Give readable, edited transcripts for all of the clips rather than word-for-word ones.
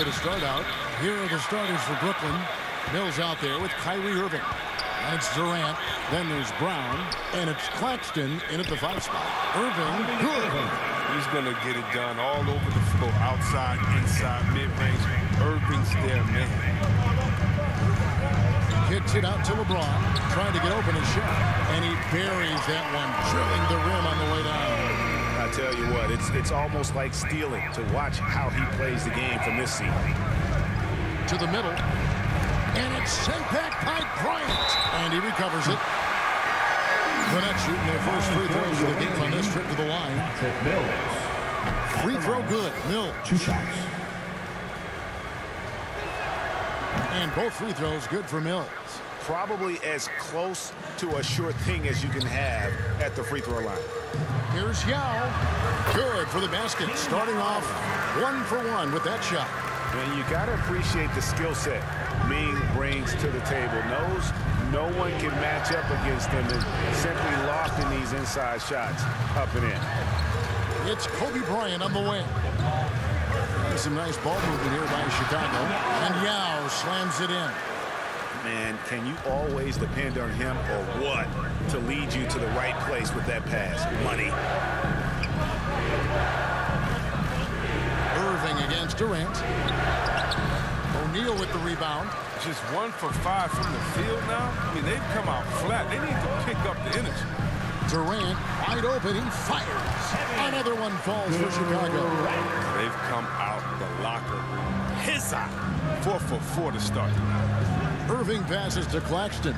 bit of start out. Here are the starters for Brooklyn. Mills out there with Kyrie Irving. And it's Durant. Then there's Brown. And it's Claxton in at the 5 spot. Irving, good. He's going to get it done all over the floor. Outside, inside, mid-range. Irving's there, man. Kicks it out to LeBron. Trying to get open his shot. And he buries that one, drilling the rim on the way down. I tell you what, it's almost like stealing to watch how he plays the game from this seat. To the middle. And it's sent back by Bryant. And he recovers it. The Nets shooting their first free throws of the game on this trip to the line. Free throw good. Mills. 2 shots. And both free throws good for Mills. Probably as close to a sure thing as you can have at the free throw line. Here's Yao. Good for the basket. Starting off 1 for 1 with that shot. And you got to appreciate the skill set Ming brings to the table. Knows no one can match up against him and simply locked in these inside shots up and in. It's Kobe Bryant on the wing. There's some nice ball movement here by Chicago. And Yao slams it in. Man, can you always depend on him or what to lead you to the right place with that pass? Money. Irving against Durant. O'Neal with the rebound. Just 1 for 5 from the field now. I mean, they've come out flat. They need to pick up the energy. Durant wide open. He fires. Another one falls for Chicago. They've come out the locker room. His eye. 4 for 4 to start. Irving passes to Claxton.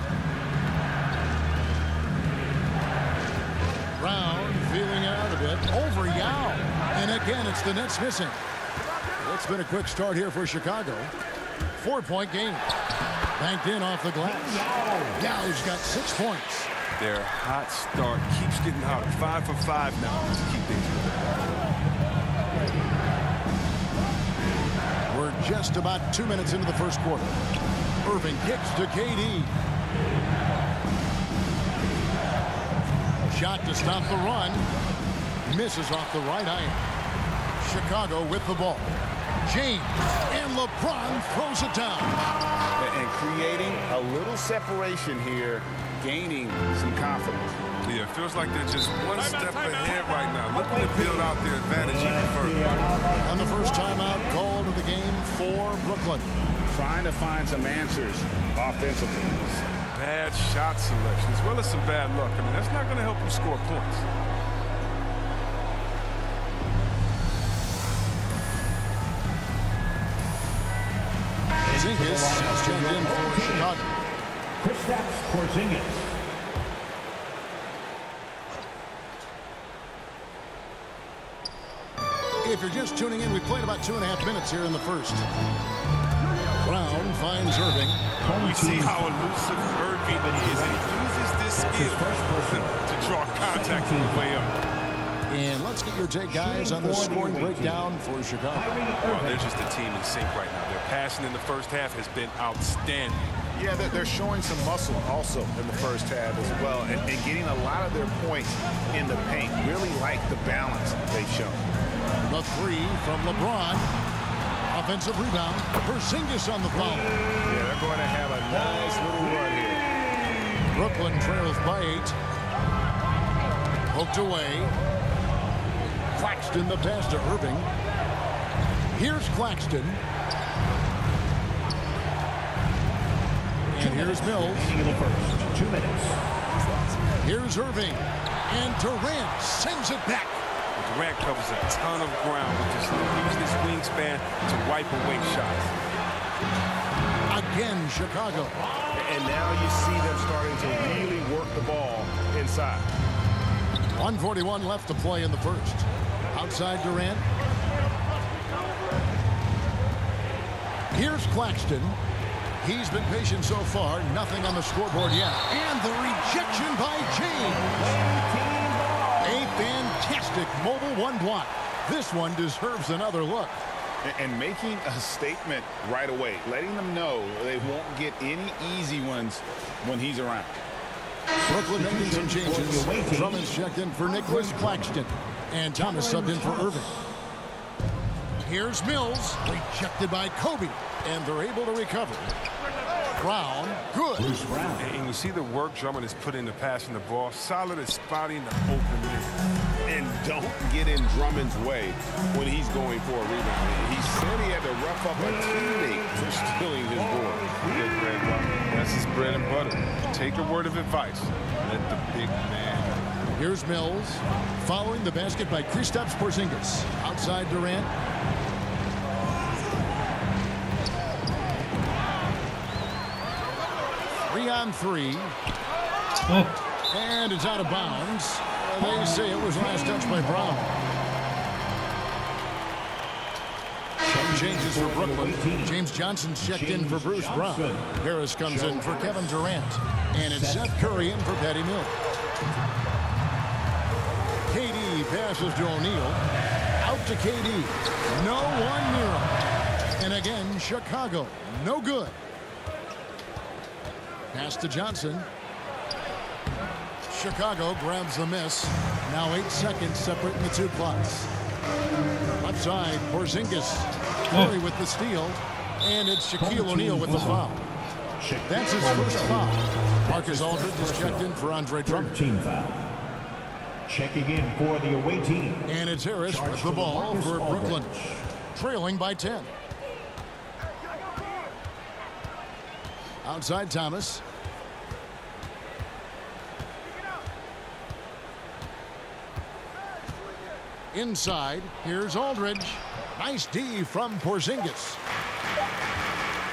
Brown feeling it out a bit. Over Yao. And again, it's the Nets missing. It's been a quick start here for Chicago. 4-point game. Banked in off the glass. Yao's got 6 points. Their hot start keeps getting hotter. 5 for 5 now to keep things moving. We're just about 2 minutes into the first quarter. Irving kicks to KD. Shot to stop the run. Misses off the right iron. Chicago with the ball. James and LeBron throws it down. And creating a little separation here, gaining some confidence. Yeah, it feels like they're just one step ahead right now, looking to build out their advantage even further. And the first timeout called of the game for Brooklyn. Trying to find some answers offensively. Bad shot selection as well as some bad luck. I mean, that's not going to help them score points. Porzingis has checked in for Chicago. Kristaps Porzingis. If you're just tuning in, we played about 2.5 minutes here in the first. Brown finds Irving. We see how elusive Irving is, and he uses this skill to draw contact on the way up. And let's get your take, guys, on the scoring breakdown for Chicago. Well, they're just a team in sync right now. Their passing in the first half has been outstanding. Yeah, they're showing some muscle also in the first half as well, and getting a lot of their points in the paint. Really like the balance they've shown. The 3 from LeBron. Offensive rebound. Porzingis on the foul. Yeah, they're going to have a nice little run here. Brooklyn trails by 8. Poked away. Claxton the pass to Irving. Here's Claxton. And here's Mills. In the first 2 minutes. Here's Irving. And Durant sends it back. Durant covers a ton of ground with this use this wingspan to wipe away shots. Again, Chicago. And now you see them starting to really work the ball inside. 1:41 left to play in the first. Outside Durant. Here's Claxton. He's been patient so far. Nothing on the scoreboard yet. And the rejection by James. A fantastic mobile 1 block. This one deserves another look. And making a statement right away, letting them know they won't get any easy ones when he's around. Brooklyn making some changes. Drummond's checked in for Nicholas Claxton. And Thomas subbed in for Irving. Here's Mills, rejected by Kobe, and they're able to recover. Brown, good. And you see the work Drummond has put into passing the ball. Solid at spotting the open man. And don't get in Drummond's way when he's going for a rebound. He said he had to rough up a teammate for stealing his board. Good, Greg. That's his bread and butter. Take a word of advice. Let the big man. Here's Mills, following the basket by Kristaps Porzingis. Outside Durant. Three on three. And it's out of bounds. They say it was last touched by Brown. Some changes for Brooklyn. James Johnson's checked in for Bruce Brown. Harris comes in for Kevin Durant. And it's Seth Curry in for Patty Mills. KD passes to O'Neal. Out to KD. No one near him. And again, Chicago. No good. Pass to Johnson. Chicago grabs the miss. Now 8 seconds separating the two clocks. Left side, Porzingis. Curry with the steal. And it's Shaquille O'Neal with the foul. That's his first foul. Marcus Aldridge is checked in for Andre Drummond. Team foul. Checking in for the away team. And it's Harris with the ball for Brooklyn. Trailing by 10. Outside Thomas. Inside, here's Aldridge. Nice D from Porzingis.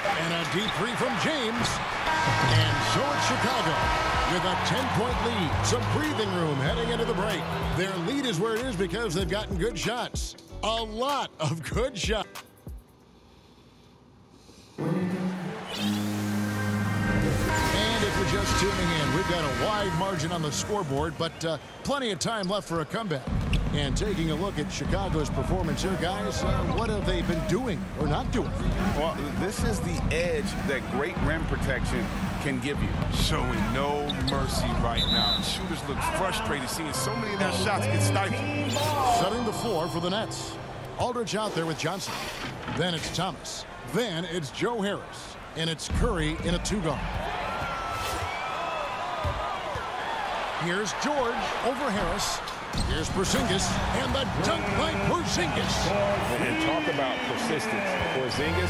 And a deep three from James. And so it's Chicago with a 10-point lead. Some breathing room heading into the break. Their lead is where it is because they've gotten good shots. A lot of good shots. Just tuning in, we've got a wide margin on the scoreboard, but plenty of time left for a comeback. And taking a look at Chicago's performance here, guys, what have they been doing or not doing? Well, this is the edge that great rim protection can give you. Showing no mercy right now. Shooters look frustrated seeing so many of their shots get stifled. Setting the floor for the Nets. Aldridge out there with Johnson. Then it's Thomas. Then it's Joe Harris. And it's Curry in a two-guard. Here's George over Harris. Here's Porzingis, and the dunk by Porzingis. And talk about persistence. Porzingis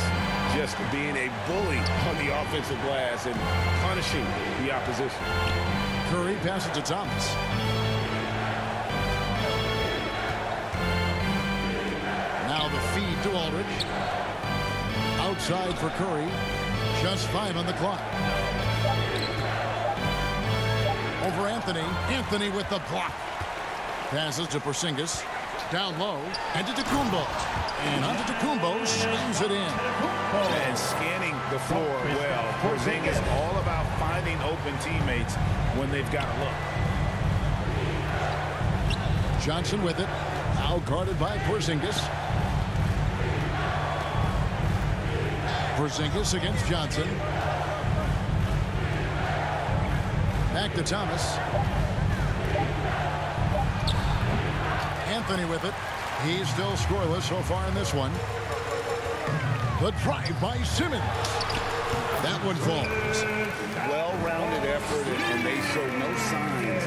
just being a bully on the offensive glass and punishing the opposition. Curry passes to Thomas. Now the feed to Aldridge. Outside for Curry. Just 5 on the clock. Over Anthony. Anthony with the block. Passes to Porzingis. Down low. And to Antetokounmpo. And Antetokounmpo slams it in. And scanning the floor well. Porzingis all about finding open teammates when they've got a look. Johnson with it. Now guarded by Porzingis. Porzingis against Johnson. Back to Thomas. Anthony with it. He's still scoreless so far in this one. The drive by Simmons. That one falls. Well-rounded effort, and they show no signs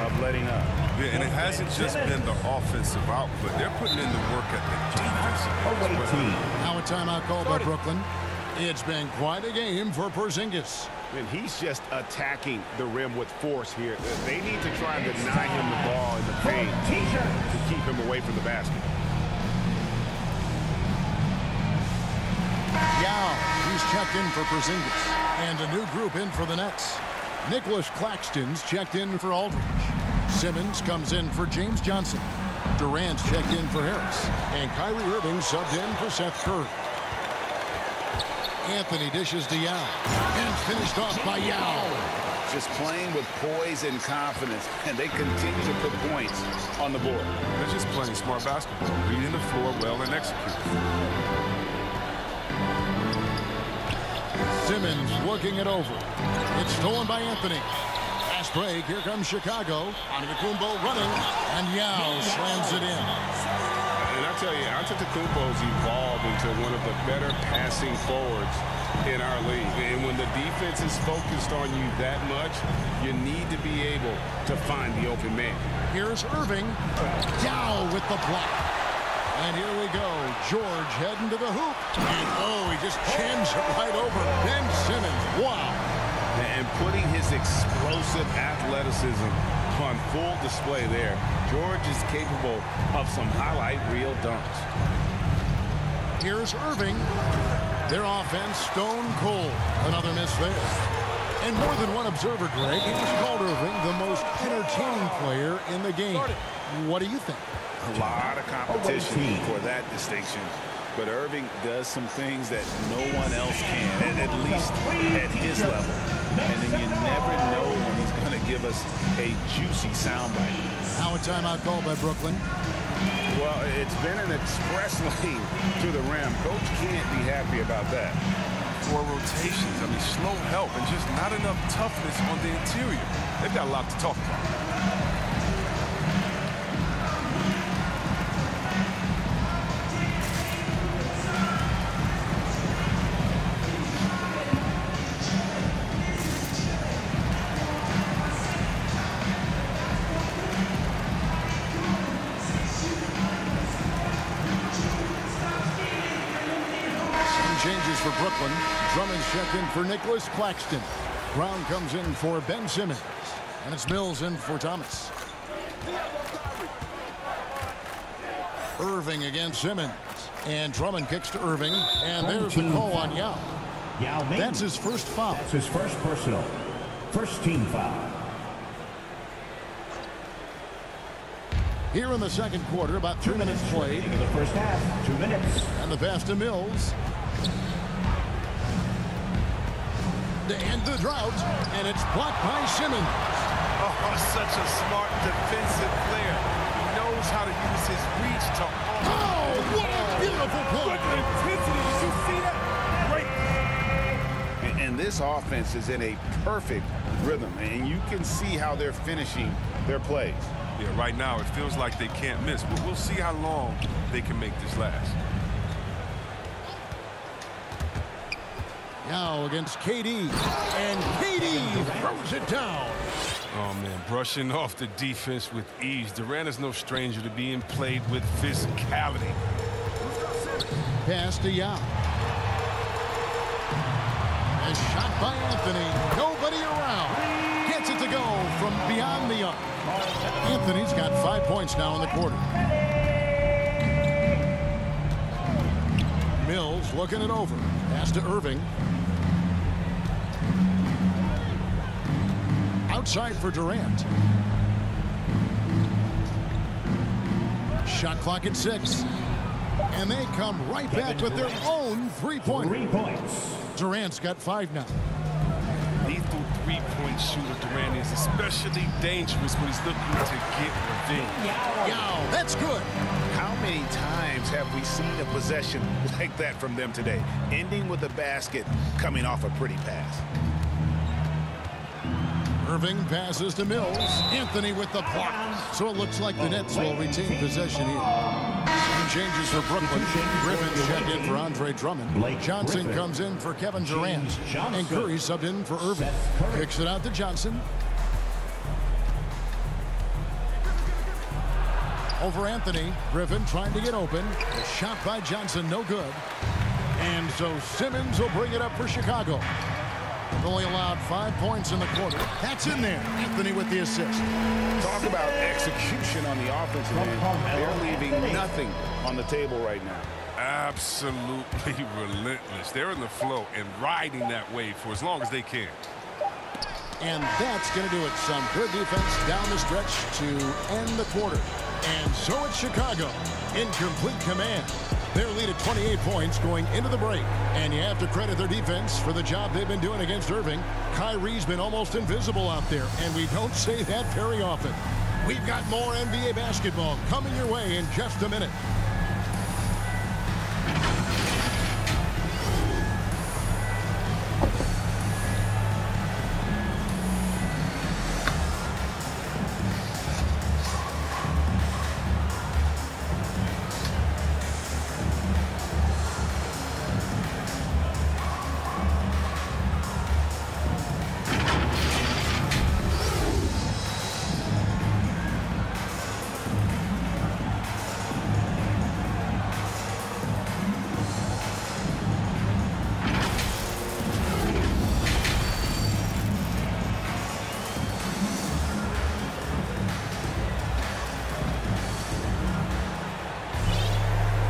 of letting up. Yeah, and it hasn't just been the offensive output. They're putting in the work at the defensive. Now a timeout called by Brooklyn. It's been quite a game for Porzingis. And he's just attacking the rim with force here. They need to try and deny him the ball in the paint to keep him away from the basket. Yao, he's checked in for Porzingis. And a new group in for the Nets. Nicholas Claxton's checked in for Aldridge. Simmons comes in for James Johnson. Durant's checked in for Harris. And Kyrie Irving subbed in for Seth Curry. Anthony dishes to Yao. And finished off by Yao. Just playing with poise and confidence. And they continue to put points on the board. They're just playing smart basketball. Reading the floor well and executing. Simmons working it over. It's stolen by Anthony. Fast break. Here comes Chicago. Antetokounmpo running. And Yao slams it in. And I tell you, Antetokounmpo's evolved into one of the better passing forwards in our league. And when the defense is focused on you that much, you need to be able to find the open man. Here's Irving. Down with the block. And here we go. George heading to the hoop. And oh, he just chins it right over Ben Simmons. Wow. And putting his explosive athleticism on full display there. George is capable of some highlight reel dunks. Here's Irving. Their offense stone cold. Another miss there. And more than one observer, Greg, he just called Irving the most entertaining player in the game. What do you think? A lot of competition for that distinction. But Irving does some things that no one else can, at least at his level. And then you never know when he's going to give us a juicy soundbite. Now a timeout call by Brooklyn. Well, it's been an express lane to the rim. Coach can't be happy about that. 4 rotations. I mean, slow help and just not enough toughness on the interior. They've got a lot to talk about. Changes for Brooklyn. Drummond's checked in for Nicholas Claxton. Brown comes in for Ben Simmons. And it's Mills in for Thomas. Irving against Simmons. And Drummond kicks to Irving. And there's the call on Yao. That's his first foul. That's his first personal. First team foul. Here in the second quarter, about 2 minutes played. In the first half, 2 minutes. And the pass to Mills. To end the drought, and it's blocked by Simmons. Oh, such a smart defensive player. He knows how to use his reach to... Oh, what a beautiful play. Intensity. Did you see that? Great. And this offense is in a perfect rhythm, and you can see how they're finishing their plays. Yeah, right now it feels like they can't miss, but we'll see how long they can make this last. Now against KD, and KD throws it down. Oh, man, brushing off the defense with ease. Durant is no stranger to being played with physicality. Pass to Yao. A shot by Anthony. Nobody around. Gets it to go from beyond the arc. Anthony's got 5 points now in the quarter. Mills looking it over. Pass to Irving. Outside for Durant. Shot clock at 6. And they come right back with their own three-pointer. 3 points. Durant's got 5 now. Lethal three-point shooter Durant is especially dangerous when he's looking to get revenge. Yao, that's good. How many times have we seen a possession like that from them today, ending with a basket coming off a pretty pass? Irving passes to Mills. Anthony with the block. So it looks like the Nets will retain possession here. Some changes for Brooklyn. Griffin's checked in for Andre Drummond. Johnson comes in for Kevin Durant. And Curry subbed in for Irving. Kicks it out to Johnson. Over Anthony. Griffin trying to get open. A shot by Johnson, no good. And so Simmons will bring it up for Chicago. Only allowed 5 points in the quarter. That's in there. Anthony with the assist. Talk about execution on the offensive end. They're leaving nothing on the table right now. Absolutely relentless. They're in the flow and riding that wave for as long as they can. And that's going to do it. Some good defense down the stretch to end the quarter. And so it's Chicago in complete command. Their lead at 28 points going into the break. And you have to credit their defense for the job they've been doing against Irving. Kyrie's been almost invisible out there, and we don't say that very often. We've got more NBA basketball coming your way in just a minute.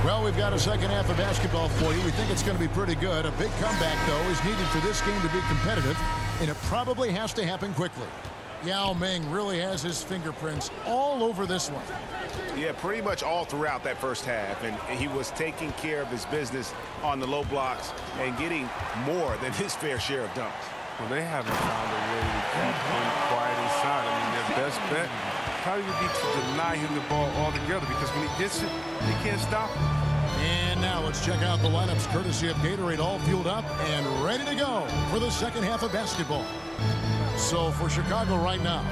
Well, we've got a second half of basketball for you. We think it's going to be pretty good. A big comeback, though, is needed for this game to be competitive, and it probably has to happen quickly. Yao Ming really has his fingerprints all over this one. Yeah, pretty much all throughout that first half, and he was taking care of his business on the low blocks and getting more than his fair share of dunks. Well, they haven't found a way to keep him quiet inside. I mean, their best bet probably would be to deny him the ball altogether, because when he gets it, they can't stop him. And now let's check out the lineups courtesy of Gatorade, all fueled up and ready to go for the second half of basketball. So for Chicago right now,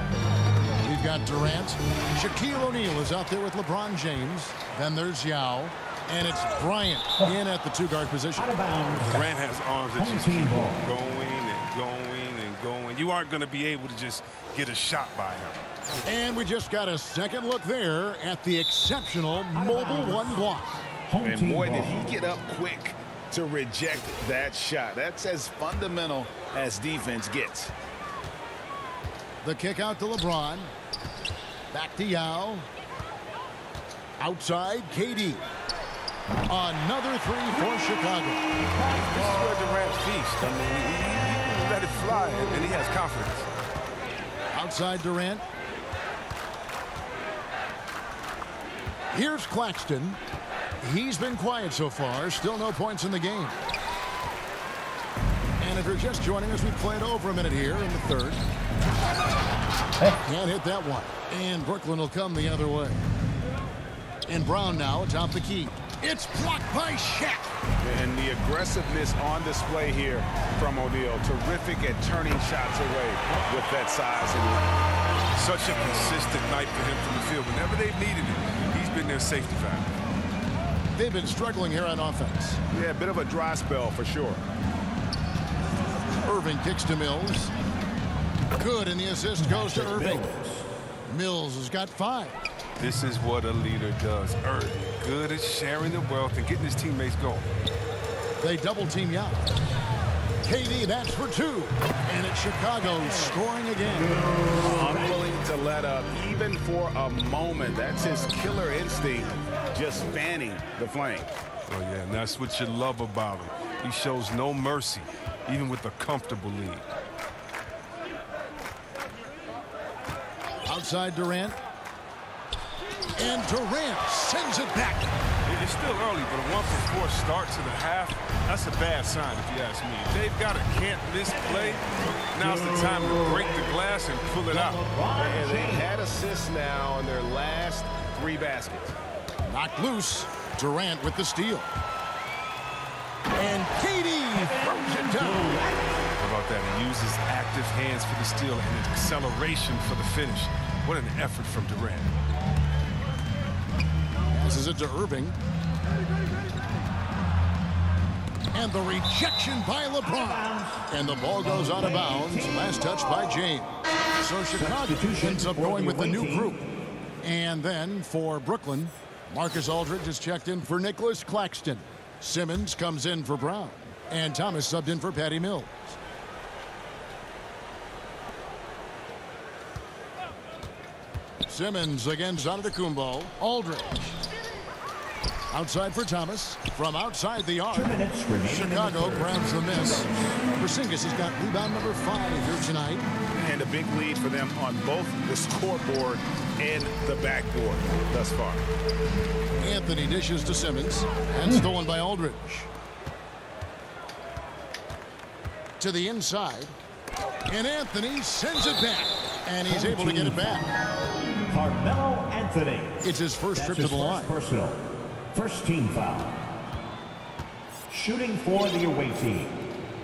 we've got Durant. Shaquille O'Neal is out there with LeBron James. Then there's Yao. And it's Bryant in at the two-guard position. Durant has arms that just keep going and going and going. You aren't going to be able to just get a shot by him. And we just got a second look there at the exceptional mobile one block. And boy, did he get up quick to reject that shot. That's as fundamental as defense gets. The kick out to LeBron. Back to Yao. Outside, KD. Another three for Chicago. This is where Durant feasts. I mean, he let it fly, and he has confidence. Outside Durant. Here's Claxton. He's been quiet so far. Still no points in the game. And if you're just joining us, we played over a minute here in the third. Can't hit that one. And Brooklyn will come the other way. And Brown now atop the key. It's blocked by Shaq. And the aggressiveness on display here from O'Neal. Terrific at turning shots away with that size and length. Such a consistent night for him from the field. Whenever they've needed it, he's been their safety valve. They've been struggling here on offense. Yeah, a bit of a dry spell for sure. Irving kicks to Mills. Good, and the assist goes to Irving. Mills has got 5. This is what a leader does. Irving, good at sharing the wealth and getting his teammates going. They double team Yao. KD, that's for 2. And it's Chicago scoring again. Unwilling to let up, even for a moment. That's his killer instinct, just fanning the flame. Oh, yeah, and that's what you love about him. He shows no mercy, even with a comfortable lead. Outside Durant. And Durant sends it back. It's still early, but a 1-for-4 start to the half, that's a bad sign if you ask me. If they've got a can't-miss play, now's the time to break the glass and pull it out. And they had assists now on their last 3 baskets. Knocked loose. Durant with the steal. And KD throws it down. How about that? He uses active hands for the steal and acceleration for the finish. What an effort from Durant. Passes it to Irving. And the rejection by LeBron. And the ball goes out of bounds. Last touch by James. So Chicago ends up going with a new group. And then for Brooklyn, Marcus Aldridge is checked in for Nicholas Claxton. Simmons comes in for Brown. And Thomas subbed in for Patty Mills. Simmons against Antetokounmpo. Aldridge. Outside for Thomas. From outside the arc. Chicago grabs the miss. Porzingis has got rebound number 5 here tonight. And a big lead for them on both the scoreboard and the backboard thus far. Anthony dishes to Simmons. And stolen by Aldridge. To the inside. And Anthony sends it back. And he's able to get it back. Carmelo Anthony. It's his first trip to the line. Personal. First team foul. Shooting for the away team,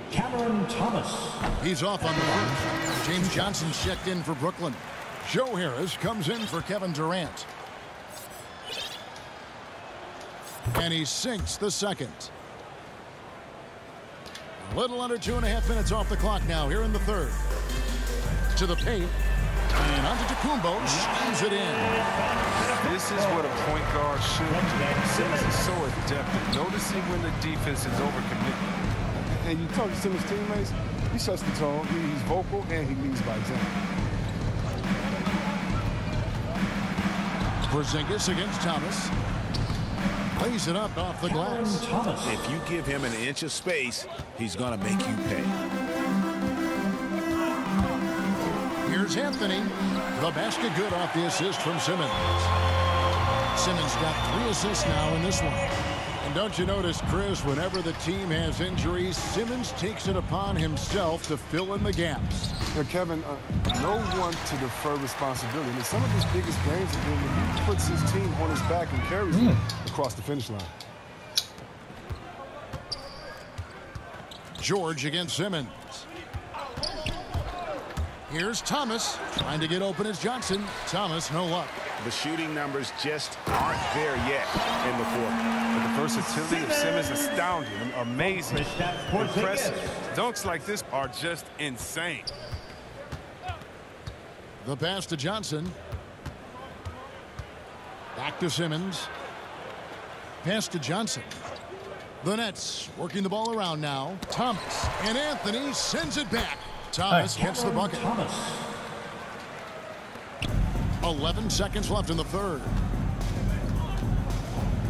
Cameron Thomas. He's off on the first. James Johnson's checked in for Brooklyn. Joe Harris comes in for Kevin Durant. And he sinks the second. A little under 2.5 minutes off the clock now here in the third. To the paint. And Antetokounmpo shines it in. This is what a point guard should do. Simmons is so adept at noticing when the defense is overcommitted. And you talk to Simmons' teammates, he sets the tone, he's vocal, and he leads by example. Porzingis against Thomas. lays it up off the glass. If you give him an inch of space, he's going to make you pay. Here's Anthony. The basket good off the assist from Simmons. Simmons got 3 assists now in this one. And don't you notice, Chris, whenever the team has injuries, Simmons takes it upon himself to fill in the gaps. Kevin, no one to defer responsibility. I mean, some of his biggest games have been when he puts his team on his back and carries them across the finish line. George against Simmons. Here's Thomas trying to get open as Johnson. Thomas, no luck. The shooting numbers just aren't there yet in the fourth. But the versatility of Simmons is astounding, amazing, impressive. Dunks like this are just insane. The pass to Johnson. Back to Simmons. Pass to Johnson. The Nets working the ball around now. Thomas and Anthony sends it back. Thomas gets the bucket. 11 seconds left in the third.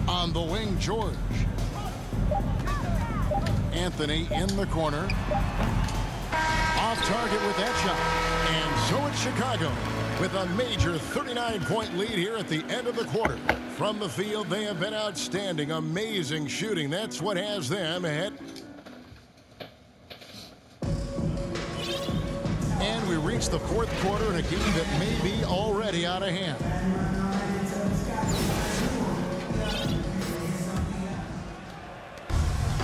On the wing, George. Anthony in the corner. Off target with that shot. And so it's Chicago with a major 39-point lead here at the end of the quarter. From the field, they have been outstanding. Amazing shooting. That's what has them ahead. And we reach the fourth quarter in a game that may be already out of hand.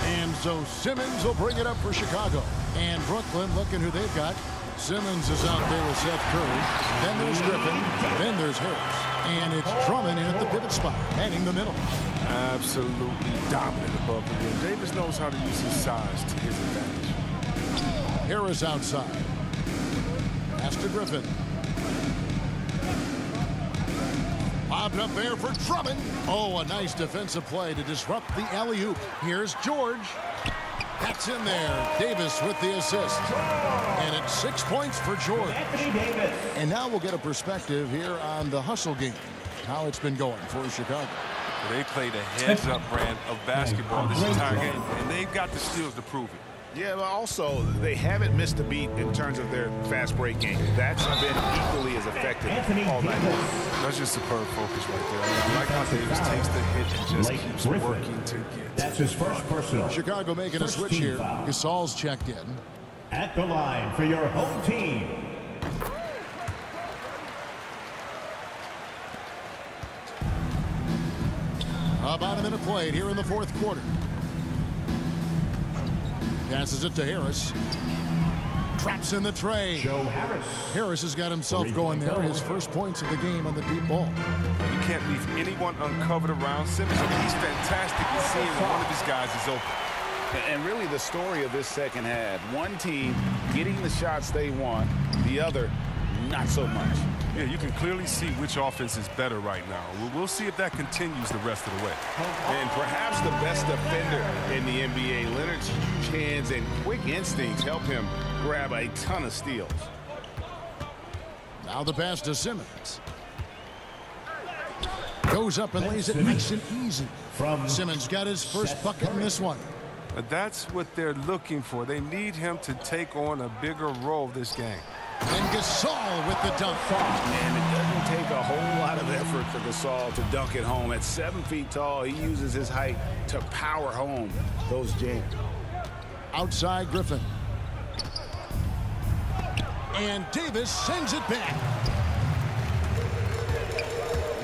And so Simmons will bring it up for Chicago. And Brooklyn looking who they've got. Simmons is out there with Seth Curry. Then there's Griffin. Then there's Harris. And it's Drummond in at the pivot spot, heading the middle. Absolutely dominant above the rim. Davis knows how to use his size to his advantage. Harris outside. Pass to Griffin. Bobbed up there for Drummond. Oh, a nice defensive play to disrupt the alley-oop. Here's George. That's in there. Davis with the assist. And it's 6 points for George. And now we'll get a perspective here on the hustle game. How it's been going for Chicago. They played a heads-up brand of basketball this entire game, and they've got the skills to prove it. Yeah, but also, they haven't missed a beat in terms of their fast break game. That's been equally as effective all night long. That's just superb focus right there. I like how Davis takes the hit and just keeps working to get. That's his first personal. Chicago making a switch here. Gasol's checked in. At the line for your home team. About a minute played here in the fourth quarter. Passes it to Harris. Traps in the tray. Joe Harris. Harris has got himself going there. His first points of the game on the deep ball. You can't leave anyone uncovered around Simmons. He's fantastic at seeing when one of his guys is open. And really the story of this second half, one team getting the shots they want, the other not so much. Yeah, you can clearly see which offense is better right now. We'll see if that continues the rest of the way. And perhaps the best defender in the NBA, Leonard's hands and quick instincts help him grab a ton of steals. Now the pass to Simmons. Goes up and lays it nice and easy. Simmons got his first bucket in this one. But that's what they're looking for. They need him to take on a bigger role this game. And Gasol with the dunk. And it doesn't take a whole lot of effort for Gasol to dunk it home. At 7 feet tall, he uses his height to power home those jams. Outside Griffin. And Davis sends it back.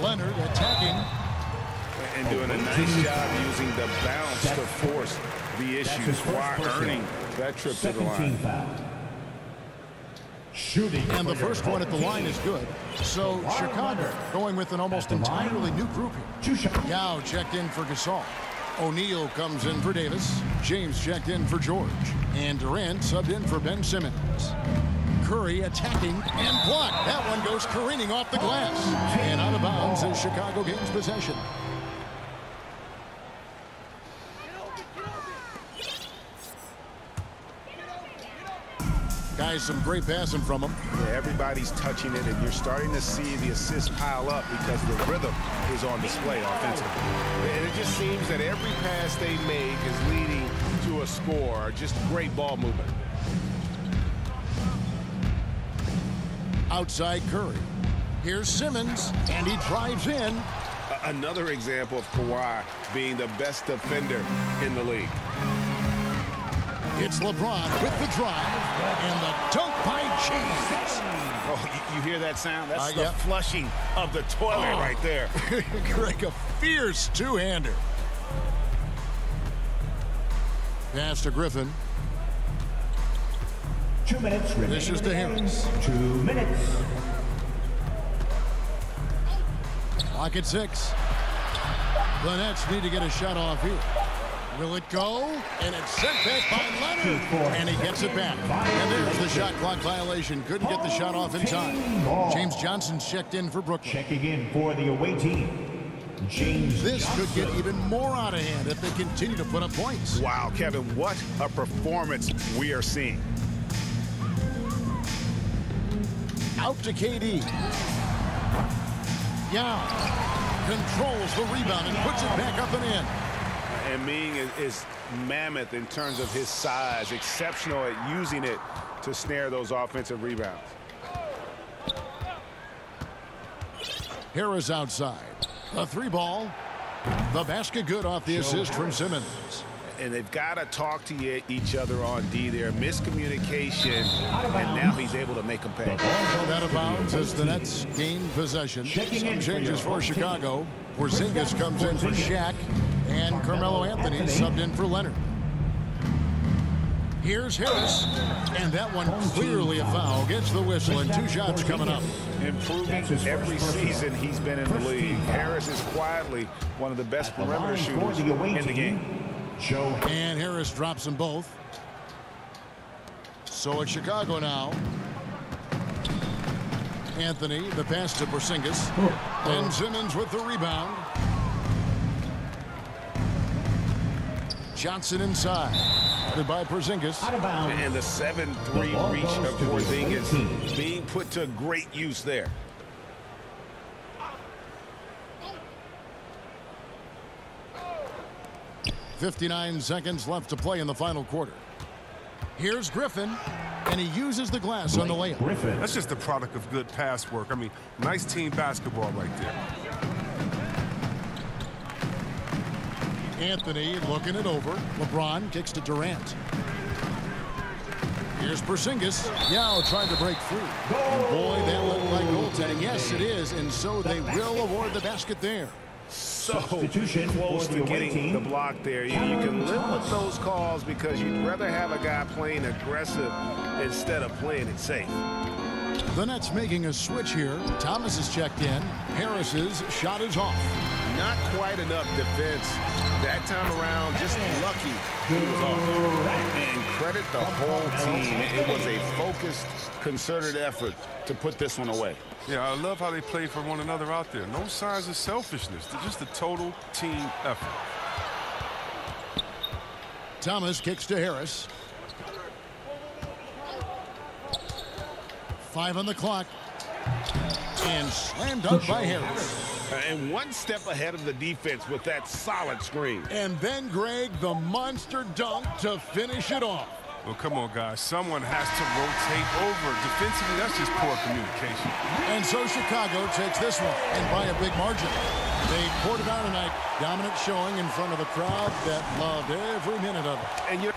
Leonard attacking. And doing a nice job using the bounce to force the issue while earning that trip to the line. Shooting. And the first one at the line is good. So Chicago going with an almost entirely new group here. Yao checked in for Gasol. O'Neal comes in for Davis. James checked in for George. And Durant subbed in for Ben Simmons. Curry attacking and blocked. That one goes careening off the glass. And out of bounds as Chicago gains possession. guys, some great passing from him. Yeah, everybody's touching it, and you're starting to see the assists pile up because the rhythm is on display offensively. And it just seems that every pass they make is leading to a score. Just great ball movement. Outside Curry. Here's Simmons, and he drives in. Another example of Kawhi being the best defender in the league. It's LeBron with the drive, and the dunk by James. Oh, you hear that sound? That's the yep. flushing of the toilet right there. Greg, a fierce two-hander. Pass to Griffin. 2 minutes remaining. This is to Harris. 2 minutes. Clock at 6. The Nets need to get a shot off here. Will it go? And it's sent back by Leonard. And he gets it back. And there's the shot clock violation. Couldn't get the shot off in time. James Johnson's checked in for Brooklyn. Checking in for the away team, James This Johnson. could get even more out of hand if they continue to put up points. Wow, Kevin, what a performance we are seeing. Out to KD. Yao controls the rebound and puts it back up and in. And Ming is mammoth in terms of his size, exceptional at using it to snare those offensive rebounds. Harris outside. The three ball. The basket good off the assist from Simmons. And they've got to talk to each other on D there. Miscommunication, and now he's able to make them pay. Out of bounds as the Nets gain possession. Some changes for Chicago. Porzingis comes in for Shaq, and Carmelo Anthony subbed in for Leonard. Here's Harris, and that one clearly a foul. Gets the whistle, and 2 shots coming up. Improving every season he's been in the league. Harris is quietly one of the best perimeter shooters in the game. And Harris drops them both. So it's Chicago now. Anthony, the pass to Porzingis. And Simmons with the rebound. Johnson inside. By Porzingis. And the 7-3 reach of Porzingis being put to great use there. .59 seconds left to play in the final quarter. Here's Griffin, and he uses the glass on the layup. That's just the product of good pass work. I mean, nice team basketball right there. Anthony looking it over. LeBron kicks to Durant. Here's Porzingis. Yao trying to break free. And boy, that looked like goaltending. Yes, it is, and so they will award the basket there. So close to getting the block there. You can live with those calls because you'd rather have a guy playing aggressive instead of playing it safe. The Nets making a switch here. Thomas is checked in. Harris's shot is off. Not quite enough defense that time around. Just lucky he was off. And credit the whole team. It was a focused, concerted effort to put this one away. Yeah, I love how they play for one another out there. No signs of selfishness. They're just a total team effort. Thomas kicks to Harris. 5 on the clock. And slammed up by Harris. And one step ahead of the defense with that solid screen. And then, Greg, the monster dunk to finish it off. Well, come on, guys. Someone has to rotate over. Defensively, that's just poor communication. And so Chicago takes this one, and by a big margin. They poured it out tonight. Dominant showing in front of a crowd that loved every minute of it. And you're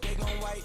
They gon' white.